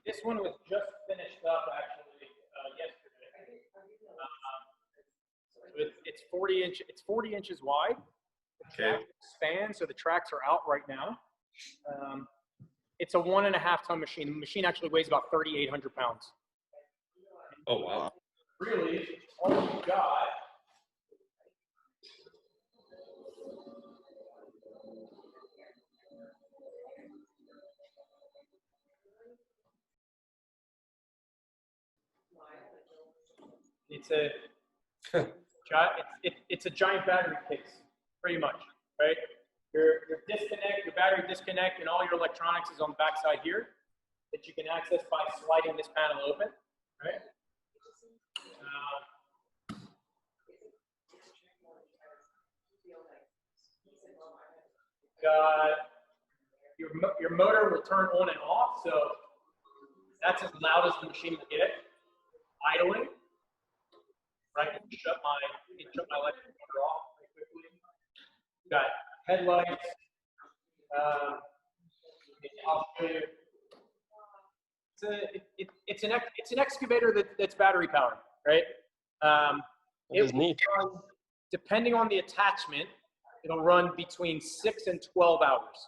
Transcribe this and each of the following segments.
This one was just finished up actually yesterday. So it's 40 inches wide. The Okay. tracks expand, so the tracks are out right now. It's a 1.5 ton machine. The machine actually weighs about 3,800 pounds. Oh, wow. Really, all you got it's a giant battery case, pretty much, right? Your battery disconnect, and all your electronics is on the back side here that you can access by sliding this panel open, right? Your motor will turn on and off, so that's as loud as the machine will get. Idling, right? Shut my electric motor off pretty quickly. You got headlights. I'll show you. It's an excavator that's battery powered, right? It is neat. Depending on the attachment, it'll run between 6 and 12 hours.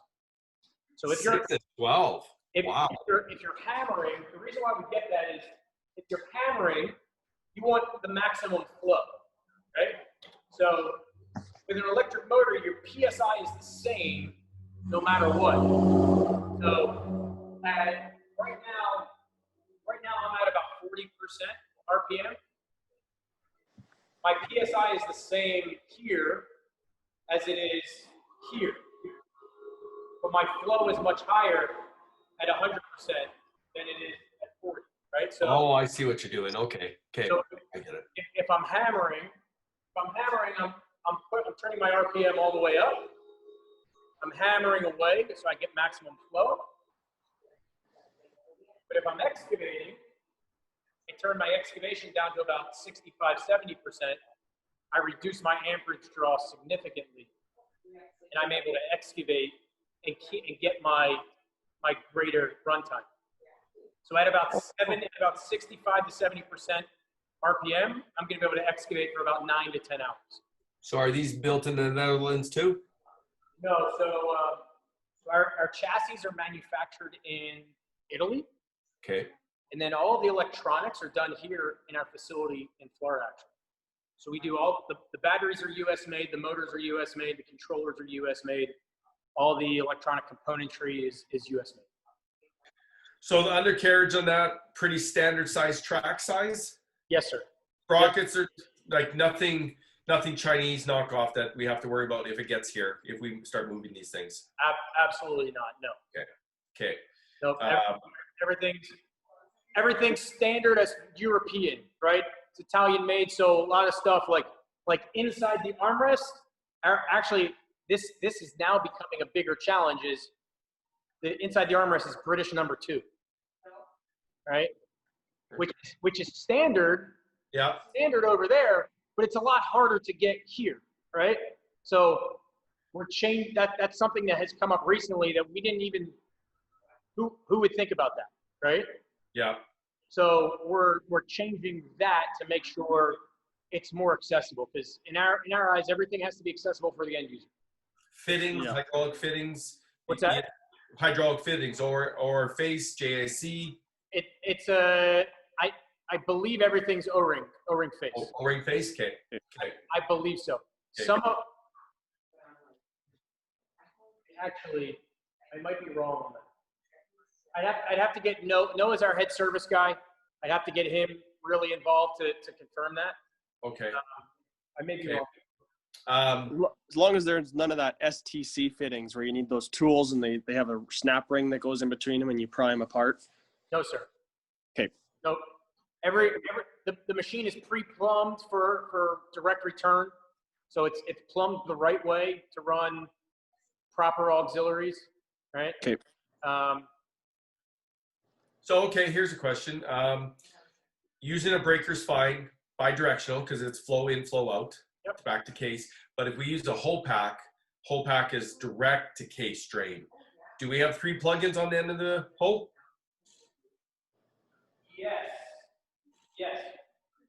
So if you're 6 to 12. Wow. If you're hammering, the reason why we get that is if you're hammering, you want the maximum flow, right? So with an electric motor, your PSI is the same no matter what. So right now I'm at about 40% RPM. My PSI is the same here as it is here, but my flow is much higher at 100% than it is at 40, right? So, oh, I see what you're doing. Okay, okay, so I get it. If I'm hammering, I'm turning my RPM all the way up. I'm hammering away so I get maximum flow. But if I'm excavating, I turn my excavation down to about 65, 70%. I reduce my amperage draw significantly, and I'm able to excavate and get my greater runtime. So at about 65 to 70% RPM, I'm going to be able to excavate for about 9 to 10 hours. So are these built in the Netherlands too? No, so our chassis are manufactured in Italy. Okay. And then all the electronics are done here in our facility in Florida, actually. So we do all, the batteries are US made, the motors are US made, the controllers are US made. All the electronic componentry is US made. So the undercarriage on that, pretty standard size track size? Yes, sir. Sprockets are like nothing Chinese knockoff that we have to worry about if it gets here, if we start moving these things. Absolutely not, no. Okay, okay. No, everything's standard as European, right? It's Italian made, so a lot of stuff like inside the armrest, actually this is now becoming a bigger challenge, is the inside the armrest is British #2, right? Which is standard, yeah, standard over there, but it's a lot harder to get here, right? So we're changing that's something that has come up recently that we didn't even, who would think about that, right? Yeah. So we're changing that to make sure it's more accessible, because in our eyes, everything has to be accessible for the end user. Fittings, Yeah. hydraulic fittings. What's that? Hydraulic fittings or face, JAC. I believe everything's O-ring face. Oh, O-ring face, okay. Okay. I believe so. Okay. Some of, actually, I might be wrong on that. I'd have to get Noah's our head service guy. I'd have to get him really involved to confirm that. Okay. I may be Okay. wrong. As long as there's none of that STC fittings where you need those tools and they have a snap ring that goes in between them and you pry them apart. No, sir. Okay. Nope. The machine is pre-plumbed for direct return, so it's plumbed the right way to run proper auxiliaries, right? Okay. So, okay, here's a question. Using a breaker's fine, bi-directional, because it's flow in, flow out, Yep. back to case. But if we use a whole pack is direct to case drain. Do we have 3 plugins on the end of the hole? Yes. Yes.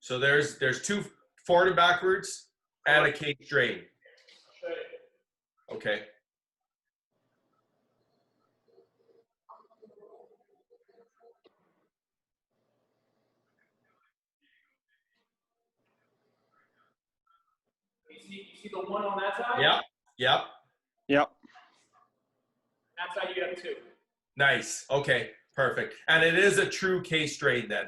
So there's two forward and backwards and a case drain. I'll show you. Okay. You see the one on that side? Yep. Yep. Yep. That side you have two. Nice. Okay. Perfect. And it is a true case drain then.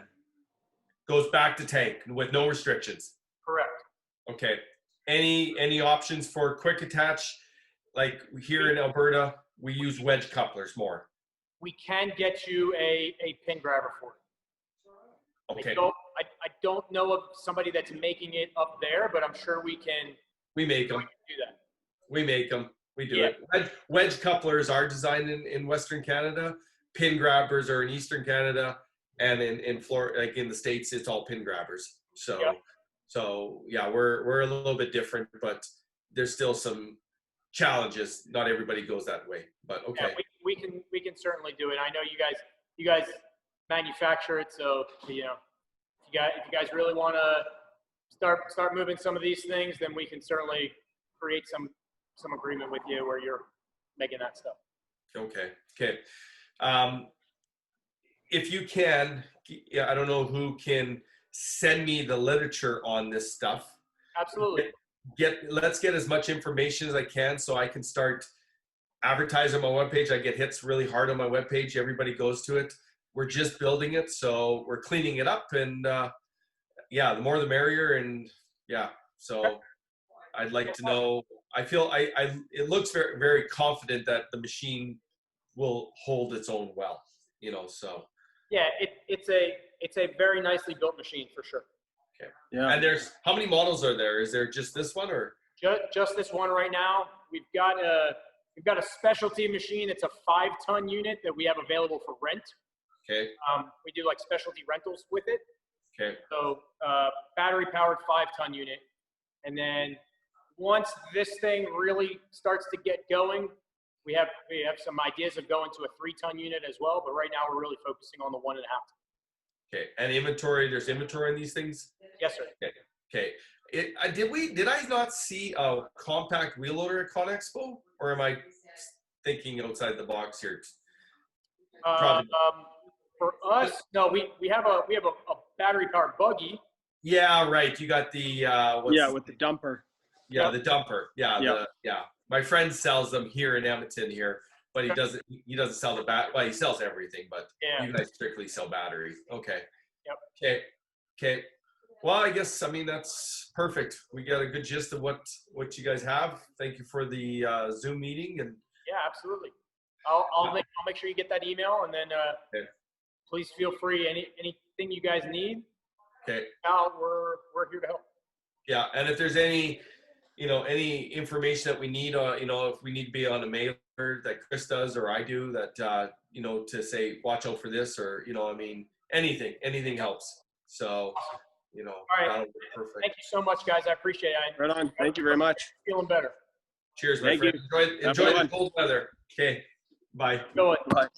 Goes back to tank with no restrictions. Correct. Okay. Any options for quick attach? Like here in Alberta, we use wedge couplers more. We can get you a pin grabber for it. Okay. I don't know of somebody that's making it up there, but I'm sure we can We make them. do that. We make them. We do Yeah. it. Wedge couplers are designed in Western Canada. Pin grabbers are in Eastern Canada, and in Florida, like in the States, it's all pin grabbers. So, Yep. so yeah, we're a little bit different, but there's still some challenges. Not everybody goes that way, but okay. Yeah, we can certainly do it. I know you guys manufacture it, so if you guys really want to start moving some of these things, then we can certainly create some agreement with you where you're making that stuff. Okay. Okay. If you can, yeah, I don't know who can send me the literature on this stuff. Absolutely. Let's get as much information as I can so I can start advertising on my webpage. I get hits really hard on my webpage. Everybody goes to it. We're just building it, so we're cleaning it up, and yeah, the more the merrier. And yeah, so I'd like to know. I feel it looks very, very confident that the machine will hold its own well. You know, so Yeah, it's a very nicely built machine for sure. okay. Yeah. And there's how many models are there? Is there just this one or? Just this one right now. We've got a specialty machine. It's a 5-ton unit that we have available for rent. Okay. We do like specialty rentals with it. Okay. So battery powered 5-ton unit. And then once this thing really starts to get going, we have some ideas of going to a 3-ton unit as well. But right now we're really focusing on the 1.5 ton. Okay. And inventory, there's inventory in these things? Yes, sir. Okay. Okay. Did I not see a compact wheel loader at ConExpo, or am I thinking outside the box here? Probably. For us, no, we have a battery powered buggy. Yeah, right. You got the with the dumper. Yeah, the dumper. Yeah, Yep. yeah. My friend sells them here in Edmonton here, but he doesn't sell the well, he sells everything, but Yeah. you guys strictly sell battery. Okay. Yep. Okay. Okay. Well, I guess that's perfect. We got a good gist of what you guys have. Thank you for the Zoom meeting, and Yeah, absolutely. I'll make sure you get that email, and then Okay. please feel free. Anything you guys need, okay. we're here to help. Yeah, and if there's any information that we need, if we need to be on a mailer that Chris does or I do, that to say watch out for this, or anything helps. So, All right. that'll be perfect. Thank you so much, guys. I appreciate it. Right on. Thank you very much. Feeling better. Cheers, my Thank friend. you. Enjoy the cold weather. Okay, bye. Go ahead. Bye.